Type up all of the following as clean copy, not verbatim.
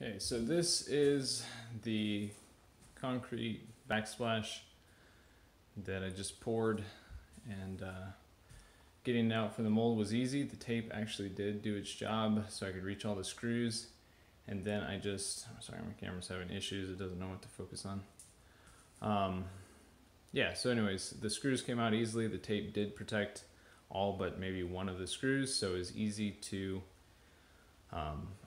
Okay, so this is the concrete backsplash that I just poured, and getting it out from the mold was easy. The tape actually did do its job so I could reach all the screws, and then sorry, my camera's having issues, it doesn't know what to focus on. Yeah, so anyways, the screws came out easily. The tape did protect all but maybe one of the screws, so it was easy to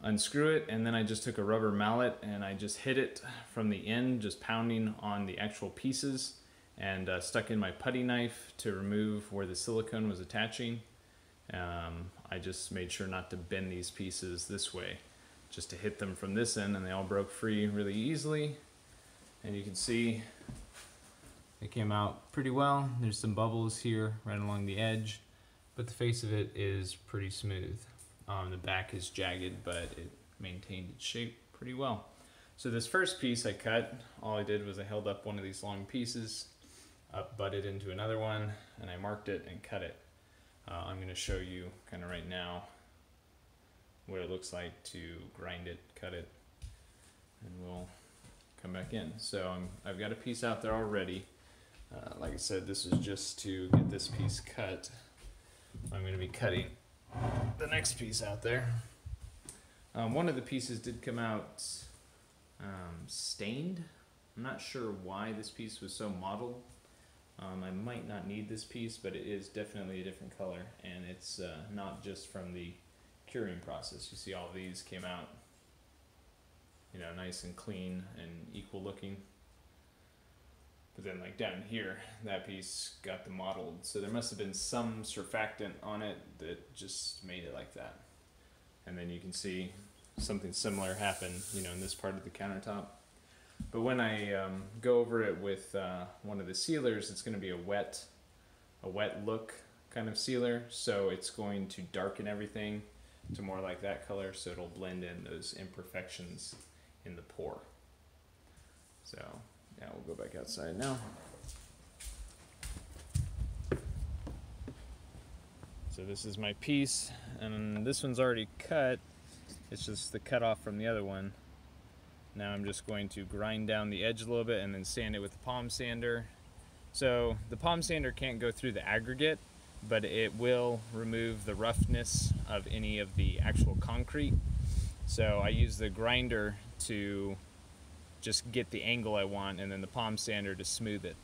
unscrew it. And then I just took a rubber mallet and I just hit it from the end, just pounding on the actual pieces, and stuck in my putty knife to remove where the silicone was attaching. I just made sure not to bend these pieces this way, just to hit them from this end, and they all broke free really easily. And you can see it came out pretty well. There's some bubbles here right along the edge, but the face of it is pretty smooth. The back is jagged, but it maintained its shape pretty well. So this first piece I cut, all I did was I held up one of these long pieces, butted into another one, and I marked it and cut it. I'm going to show you kind of right now what it looks like to grind it, cut it, and we'll come back in. So I've got a piece out there already. Like I said, this is just to get this piece cut. I'm going to be cutting the next piece out there. One of the pieces did come out stained. I'm not sure why this piece was so mottled. I might not need this piece, but it is definitely a different color, and it's not just from the curing process. You see all of these came out, you know, nice and clean and equal looking. But then like down here, that piece got the mottled. So there must have been some surfactant on it that just made it like that. And then you can see something similar happen, you know, in this part of the countertop. But when I go over it with one of the sealers, it's going to be a wet look kind of sealer. So it's going to darken everything to more like that color, so it'll blend in those imperfections in the pour. So yeah, we'll go back outside now. So this is my piece, and this one's already cut. It's just the cut off from the other one. Now I'm just going to grind down the edge a little bit and then sand it with the palm sander. So the palm sander can't go through the aggregate, but it will remove the roughness of any of the actual concrete. So I use the grinder to just get the angle I want, and then the palm sander to smooth it.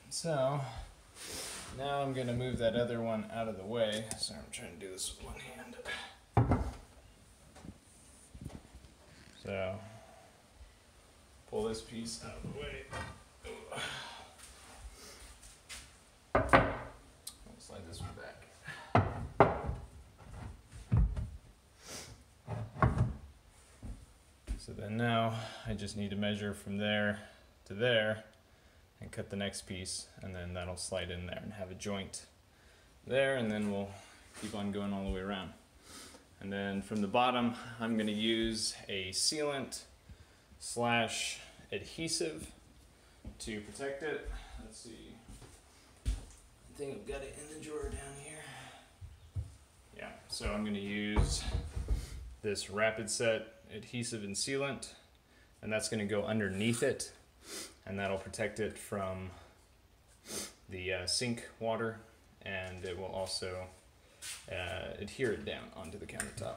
So now I'm gonna move that other one out of the way. Sorry, I'm trying to do this with one hand. So pull this piece out of the way. I'll slide this one back. So then now I just need to measure from there to there and cut the next piece, and then that'll slide in there and have a joint there, and then we'll keep on going all the way around. And then from the bottom, I'm going to use a sealant slash adhesive to protect it. Let's see. I think I've got it in the drawer down here. Yeah, so I'm going to use this Rapid Set adhesive and sealant, and that's going to go underneath it, and that'll protect it from the sink water, and it will also adhere it down onto the countertop.